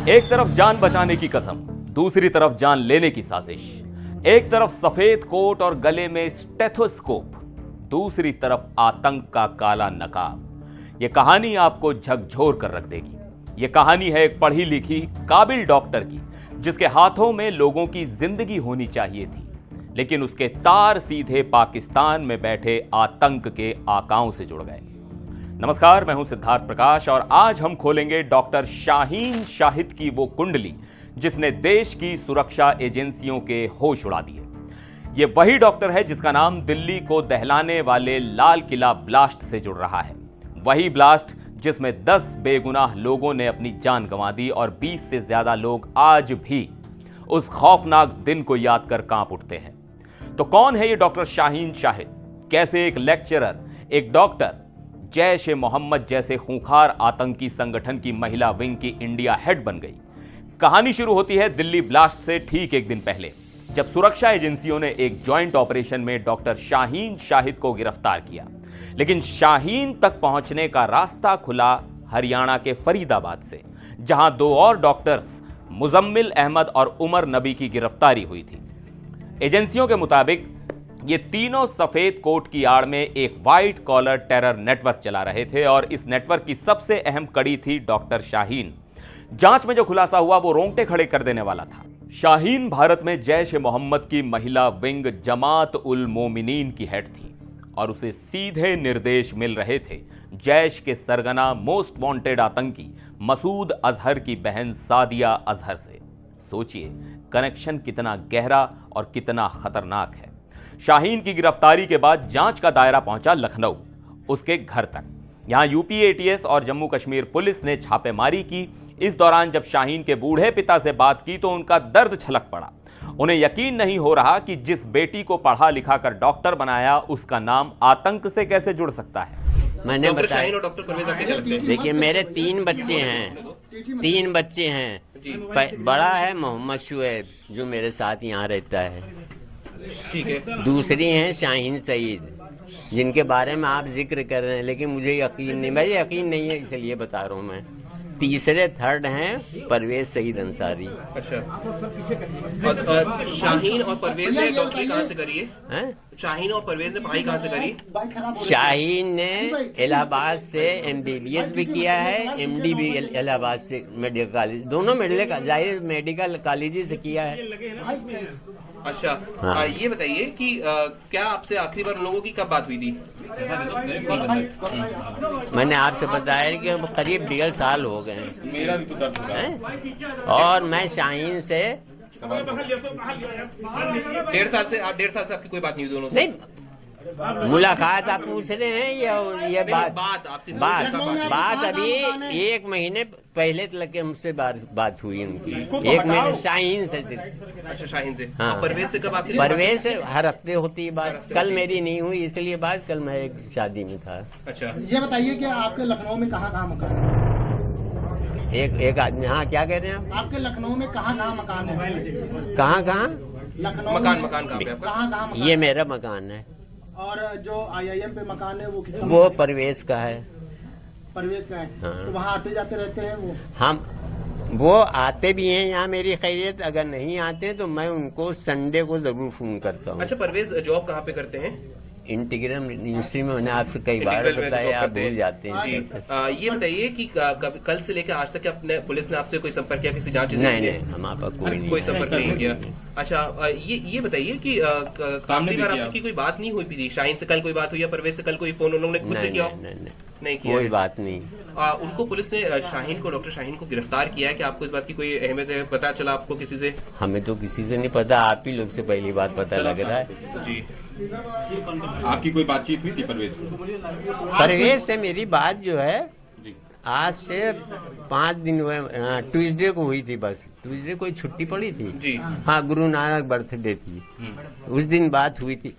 एक तरफ जान बचाने की कसम, दूसरी तरफ जान लेने की साजिश। एक तरफ सफेद कोट और गले में स्टेथोस्कोप, दूसरी तरफ आतंक का काला नकाब। यह कहानी आपको झकझोर कर रख देगी। यह कहानी है एक पढ़ी लिखी काबिल डॉक्टर की, जिसके हाथों में लोगों की जिंदगी होनी चाहिए थी, लेकिन उसके तार सीधे पाकिस्तान में बैठे आतंक के आकाओं से जुड़ गए। नमस्कार, मैं हूं सिद्धार्थ प्रकाश और आज हम खोलेंगे डॉक्टर शाहीन शाहिद की वो कुंडली जिसने देश की सुरक्षा एजेंसियों के होश उड़ा दिए। ये वही डॉक्टर है जिसका नाम दिल्ली को दहलाने वाले लाल किला ब्लास्ट से जुड़ रहा है। वही ब्लास्ट जिसमें 10 बेगुनाह लोगों ने अपनी जान गंवा दी और 20 से ज्यादा लोग आज भी उस खौफनाक दिन को याद कर कांप उठते हैं। तो कौन है ये डॉक्टर शाहीन शाहिद? कैसे एक लेक्चरर, एक डॉक्टर जैश ए मोहम्मद जैसे खूंखार आतंकी संगठन की महिला विंग की इंडिया हेड बन गई? कहानी शुरू होती है दिल्ली ब्लास्ट से ठीक एक दिन पहले, जब सुरक्षा एजेंसियों ने एक जॉइंट ऑपरेशन में डॉक्टर शाहीन शाहिद को गिरफ्तार किया। लेकिन शाहीन तक पहुंचने का रास्ता खुला हरियाणा के फरीदाबाद से, जहां 2 और डॉक्टर्स मुजम्मिल अहमद और उमर नबी की गिरफ्तारी हुई थी। एजेंसियों के मुताबिक ये तीनों सफेद कोट की आड़ में एक व्हाइट कॉलर टेरर नेटवर्क चला रहे थे और इस नेटवर्क की सबसे अहम कड़ी थी डॉक्टर शाहीन। जांच में जो खुलासा हुआ वो रोंगटे खड़े कर देने वाला था। शाहीन भारत में जैश ए मोहम्मद की महिला विंग जमात उल मोमिनीन की हेड थी और उसे सीधे निर्देश मिल रहे थे जैश के सरगना मोस्ट वांटेड आतंकी मसूद अजहर की बहन सादिया अजहर से। सोचिए कनेक्शन कितना गहरा और कितना खतरनाक है। शाहीन की गिरफ्तारी के बाद जांच का दायरा पहुंचा लखनऊ, उसके घर तक। यहां यूपी एटीएस और जम्मू कश्मीर पुलिस ने छापेमारी की। इस दौरान जब शाहीन के बूढ़े पिता से बात की तो उनका दर्द छलक पड़ा। उन्हें यकीन नहीं हो रहा कि जिस बेटी को पढ़ा लिखा कर डॉक्टर बनाया उसका नाम आतंक से कैसे जुड़ सकता है। मैंने बताया, देखिए मेरे 3 बच्चे हैं। बड़ा है मोहम्मद शुएब जो मेरे साथ यहाँ रहता है, ठीक है। दूसरी हैं शाहीन सईद जिनके बारे में आप जिक्र कर रहे हैं, लेकिन मुझे यकीन नहीं है इसलिए बता रहा हूँ मैं। तीसरे थर्ड हैं परवेज सईद अंसारी। अच्छा, और शाहीन और परवेज ने डॉक्टरी कहाँ से करी है? शाहीन और परवेज ने पढ़ाई कहाँ से करी? शाहीन ने इलाहाबाद से MBBS भी किया है, MD भी इलाहाबाद से मेडिकल कॉलेज, दोनों मेडिकल कॉलेज से किया है। अच्छा, हाँ। ये बताइए कि क्या आपसे आखिरी बार लोगों की कब बात हुई थी? मैंने आपसे बताया कि करीब 1.5 साल हो गए मेरा भी तो दर्द हो रहा है। और मैं शाहीन से 1.5 साल से आपकी कोई बात नहीं हुई दोनों से? नहीं, मुलाकात आप पूछ रहे हैं या ये बात अभी 1 महीने पहले तक के हमसे बात हुई उनकी। 1 महीने शाहीन से सिर्फ। अच्छा, शाहीन से। हाँ। परवेज से कब आपकी? परवेज से हर हफ्ते होती है बात। कल मेरी नहीं हुई इसलिए बात, कल मैं एक शादी में था। अच्छा, ये बताइए कि आपके लखनऊ में कहाँ मकान है? एक आदमी। हाँ, क्या कह रहे हैं आप? आपके लखनऊ में कहाँ मकान है? कहाँ लखनऊ मकान कहाँ पे? कहाँ? ये मेरा मकान है। और जो IIM पे मकान है वो किसका? वो परवेज का है। परवेज का है। हाँ। तो वहाँ आते जाते रहते हैं वो? वो आते भी हैं यहाँ मेरी खैरियत। अगर नहीं आते तो मैं उनको संडे को जरूर फोन करता हूँ। अच्छा, परवेज जॉब कहाँ पे करते हैं? इंटीग्रल यूनिवर्सिटी में। मैंने आपसे कई बार बताया, आप भूल जाते हैं। ये बताइए कि कल से लेकर आज तक अपने पुलिस ने आपसे कोई संपर्क किया किसी जांच? नहीं, हमारे पास कोई संपर्क नहीं किया। अच्छा, ये बताइए कि आखिरी बार आपकी कोई बात नहीं हुई थी? शाहीन से कल कोई बात हुई या परवेज से कल कोई फोन उन्होंने खुद से किया? नहीं किया, कोई बात नहीं। उनको पुलिस ने डॉक्टर शाहीन को गिरफ्तार किया है। कि आपको इस बात की कोई अहमियत है? पता चला आपको किसी से? हमें तो किसी से नहीं पता, आप ही लोग से पहली बार पता लग रहा है जी। आपकी कोई बातचीत हुई थी परवेज से? परवेज से मेरी बात जो है आज से 5 दिन हुए। ट्यूसडे को हुई थी, बस ट्यूसडे कोई छुट्टी पड़ी थी जी। हाँ, गुरु नानक बर्थडे थी, उस दिन बात हुई थी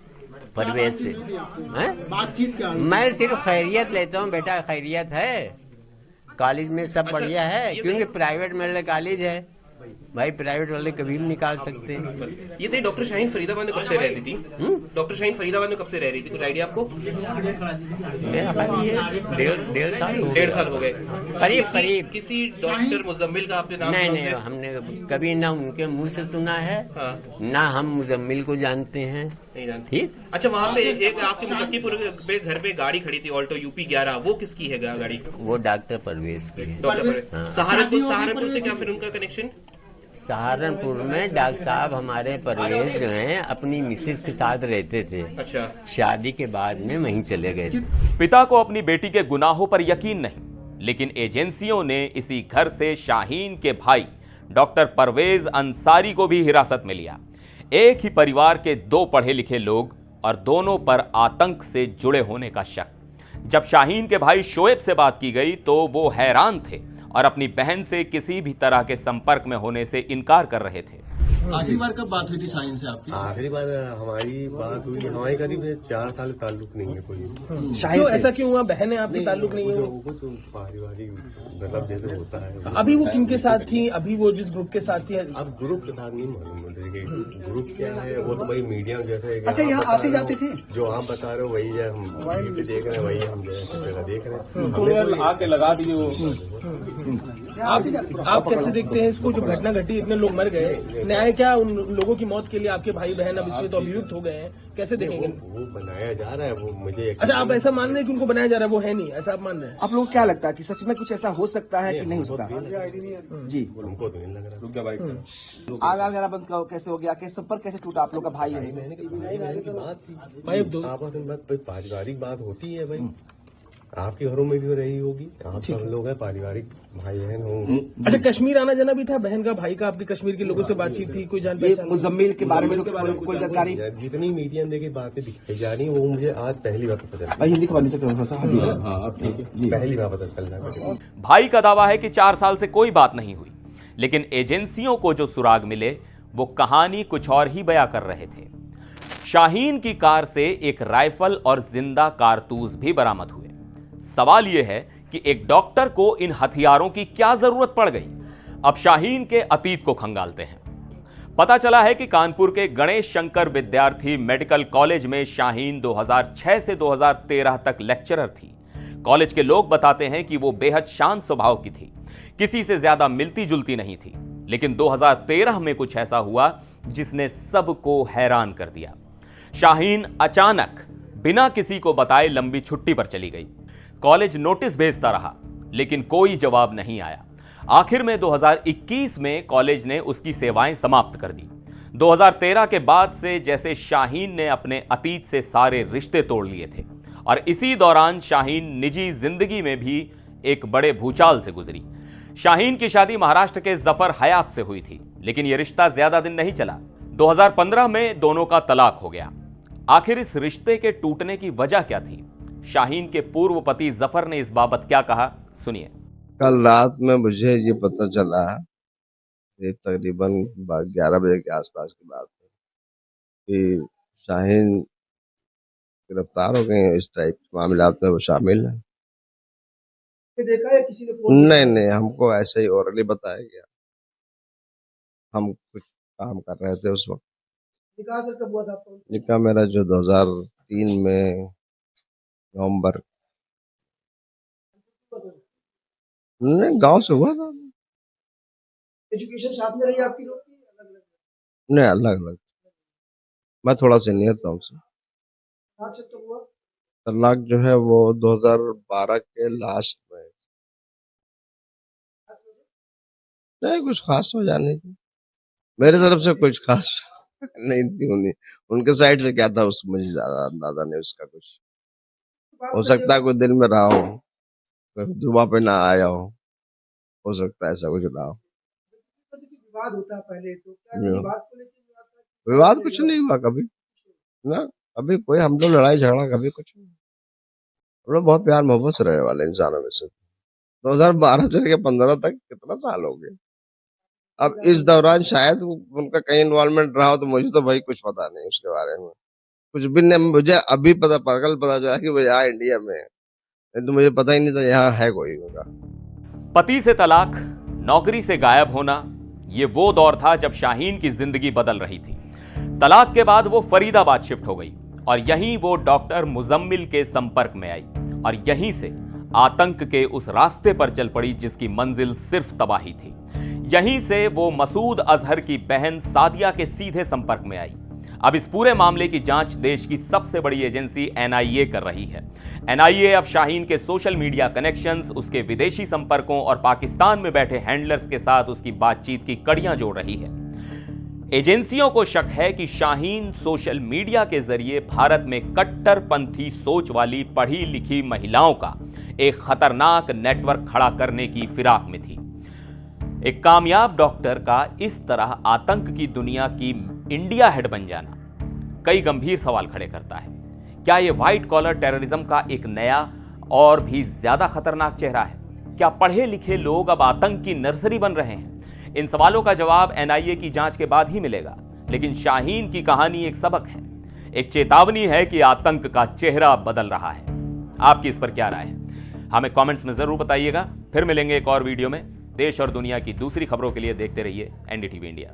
परवेज से। बातचीत क्या? मैं सिर्फ खैरियत लेता हूँ, बेटा खैरियत है, कॉलेज में सब बढ़िया है, क्योंकि प्राइवेट मेडिकल कॉलेज है। भाई प्राइवेट वाले कभी भी निकाल सकते हैं। ये थे डॉक्टर शाहीन फरीदाबाद में कब से रह रही थी? डॉक्टर शाहीन फरीदाबाद में कब से रह रही थी, कुछ आइडिया आपको? डेढ़ साल हो गए करीब। किसी डॉक्टर मुजम्मिल का आपने नाम नहीं सुना नहीं, उनसे? हमने कभी ना उनके मुंह से सुना है, हाँ। ना हम मुजम्मिल को जानते हैं। नहीं जानते। ठीक। अच्छा, वहाँ पे एक आपके मुतक्कीपुर पे घर पे गाड़ी खड़ी थी ऑल्टो यूपी 11, वो किसकी है गाड़ी? वो डॉक्टर परवेज की है। डॉक्टर परवेज। सहारनपुर से क्या फिर उनका कनेक्शन? सहारनपुर में डॉक्टर साहब हमारे परवेज जो हैं अपनी मिसेस के साथ रहते थे। अच्छा। शादी के बाद में वहीं चले गए थे। पिता को अपनी बेटी के गुनाहों पर यकीन नहीं, लेकिन एजेंसियों ने इसी घर से शाहीन के भाई डॉक्टर परवेज अंसारी को भी हिरासत में लिया। एक ही परिवार के दो पढ़े लिखे लोग और दोनों पर आतंक से जुड़े होने का शक। जब शाहीन के भाई शोएब से बात की गई तो वो हैरान थे और अपनी बहन से किसी भी तरह के संपर्क में होने से इनकार कर रहे थे। आखिरी बार कब बात हुई थी शाहीन से आपकी? आखिरी बार हमारी बात हुई, हमारे करीब 4 साल ताल्लुक नहीं है कोई। शाहीन से ऐसा क्यों हुआ? बहन है आपकी, ताल्लुक नहीं है? वो तो पारिवारिक मतलब जैसे होता है। अभी वो किनके साथ थी? अभी वो जिस ग्रुप के साथ थी? अब ग्रुप के साथ नहीं मालूम मुझे कि ग्रुप क्या है, वो तो भाई मीडिया जैसे। अच्छा, यहाँ आते जाते थे? जो आप बता रहे हो वही है, हम टीवी पे देख रहे हैं, वही हम देख रहे हैं। आके लगा दिए वो। आप कैसे देखते हैं इसको, जो घटना घटी, इतने लोग मर गए, न्याय क्या उन लोगों की मौत के लिए? आपके भाई बहन अब इसमें तो अभियुक्त हो गए हैं, कैसे देखेंगे? वो बनाया जा रहा है, वो मुझे। अच्छा, आप ऐसा मान रहे हैं कि उनको बनाया जा रहा है, वो है नहीं, ऐसा आप मान रहे हैं? आप लोगों को क्या लगता है कि सच में कुछ ऐसा हो सकता है कि नहीं हो सकता? जी, हमको तो नहीं लग रहा। रुक जा भाई। आग आग बंद कैसे हो गया? कैसे संपर्क कैसे टूटा आप लोग का? भाई है की बात भाई थी, आपस में पारिवारिक बात होती है भाई। आपके घरों में भी हो रही होगी, आप सब लोग हैं पारिवारिक भाई बहन होंगे। अच्छा, कश्मीर आना जाना भी था बहन का, भाई का? आपकी कश्मीर के लोगों से बातचीत थी? कोई जान पहचान? मुजम्मिल के बारे में कोई जानकारी? जितनी मीडिया में देखी बातें दिखाई जा रही वो मुझे आज पहली बार पता चला। हिंदी खबर नहीं पहली बार पता चल रहा है। भाई का दावा है कि 4 साल से कोई बात नहीं हुई, लेकिन एजेंसियों को जो सुराग मिले वो कहानी कुछ और ही बयां कर रहे थे। शाहीन की कार से एक राइफल और जिंदा कारतूस भी बरामद हुए। सवाल यह है कि एक डॉक्टर को इन हथियारों की क्या जरूरत पड़ गई? अब शाहीन के अतीत को खंगालते हैं। पता चला है कि कानपुर के गणेश शंकर विद्यार्थी मेडिकल कॉलेज में शाहीन 2006 से 2013 तक लेक्चरर थी। कॉलेज के लोग बताते हैं कि वो बेहद शांत स्वभाव की थी, किसी से ज्यादा मिलती जुलती नहीं थी। लेकिन 2013 में कुछ ऐसा हुआ जिसने सबको हैरान कर दिया। शाहीन अचानक बिना किसी को बताए लंबी छुट्टी पर चली गई। कॉलेज नोटिस भेजता रहा, लेकिन कोई जवाब नहीं आया। आखिर में 2021 में कॉलेज ने उसकी सेवाएं समाप्त कर दी। 2013 के बाद से जैसे शाहीन ने अपने अतीत से सारे रिश्ते तोड़ लिए थे, और इसी दौरान शाहीन निजी जिंदगी में भी एक बड़े भूचाल से गुजरी। शाहीन की शादी महाराष्ट्र के जफर हयात से हुई थी, लेकिन यह रिश्ता ज्यादा दिन नहीं चला। 2015 में दोनों का तलाक हो गया। आखिर इस रिश्ते के टूटने की वजह क्या थी? शाहीन के पूर्व पति जफर ने इस बाबत क्या कहा, सुनिए। कल रात में मुझे ये पता चला, ये तकरीबन 11 बजे के आसपास की बात है, कि शाहीन गिरफ्तार हो गए। इस टाइप के मामलात में वो शामिल है। देखा है किसी ने? नहीं, हमको ऐसे ही ओरली बताया गया। हम कुछ काम कर रहे थे उस वक्त। निकाह सर कब हुआ था आपका? निकाह मेरा जो 2003 में नवंबर, नहीं गांव से हुआ था। एजुकेशन साथ में रही आपकी लोग की अलग-अलग? नहीं, अलग अलग। मैं थोड़ा सीनियर था उनसे। आज तक हुआ? तलाक जो है वो 2012 के लास्ट में। नहीं, कुछ खास वजह नहीं थी मेरे तरफ से, कुछ खास नहीं थी। उनके साइड से क्या था उस मुझे ज्यादा अंदाजा नहीं उसका। कुछ हो सकता है कोई दिल में रहा हो, कोई दुआ पे ना आया हो सकता है ऐसा कुछ रहा हो। विवाद होता है पहले तो, क्या किसी बात को लेकर विवाद कुछ नहीं हुआ कभी ना, अभी कोई हम लोग लड़ाई झगड़ा कभी कुछ नहीं। हम लोग बहुत प्यार मोहब्बत से रहने वाले इंसानों में से। 2012 से लेकर 15 तक कितना साल हो गए। अब इस दौरान शायद उनका कहीं इन्वॉल्वमेंट रहा हो, तो मुझे तो भाई कुछ पता नहीं उसके बारे में, कुछ भी नहीं। मुझे अभी कल पता चला कि वो यहाँ इंडिया में है, नहीं तो मुझे पता ही नहीं था यहाँ है कोई उनका। पति से तलाक, नौकरी से गायब होना, ये वो दौर था जब शाहीन की जिंदगी बदल रही थी। तलाक के बाद वो फरीदाबाद शिफ्ट हो गई और यहीं वो डॉक्टर मुजम्मिल के संपर्क में आई और यहीं से आतंक के उस रास्ते पर चल पड़ी जिसकी मंजिल सिर्फ तबाही थी। यहीं से वो मसूद अजहर की बहन सादिया के सीधे संपर्क में आई। अब इस पूरे मामले की जांच देश की सबसे बड़ी एजेंसी एनआईए कर रही है। एनआईए अब शाहीन के सोशल मीडिया कनेक्शंस, उसके विदेशी संपर्कों और पाकिस्तान में बैठे हैंडलर्स के साथ उसकी बातचीत की कड़ियां जोड़ रही है। एजेंसियों को शक है कि शाहीन सोशल मीडिया के जरिए भारत में कट्टरपंथी सोच वाली पढ़ी लिखी महिलाओं का एक खतरनाक नेटवर्क खड़ा करने की फिराक में थी। एक कामयाब डॉक्टर का इस तरह आतंक की दुनिया की इंडिया हेड बन जाना कई गंभीर सवाल खड़े करता है। क्या यह व्हाइट कॉलर टेररिज्म का एक नया और भी ज्यादा खतरनाक चेहरा है? क्या पढ़े लिखे लोग अब आतंक की नर्सरी बन रहे हैं? इन सवालों का जवाब एनआईए की जांच के बाद ही मिलेगा। लेकिन शाहीन की कहानी एक सबक है, एक चेतावनी है कि आतंक का चेहरा बदल रहा है। आपकी इस पर क्या राय है? हमें कमेंट्स में जरूर बताइएगा। फिर मिलेंगे एक और वीडियो में। देश और दुनिया की दूसरी खबरों के लिए देखते रहिए एनडीटीवी इंडिया।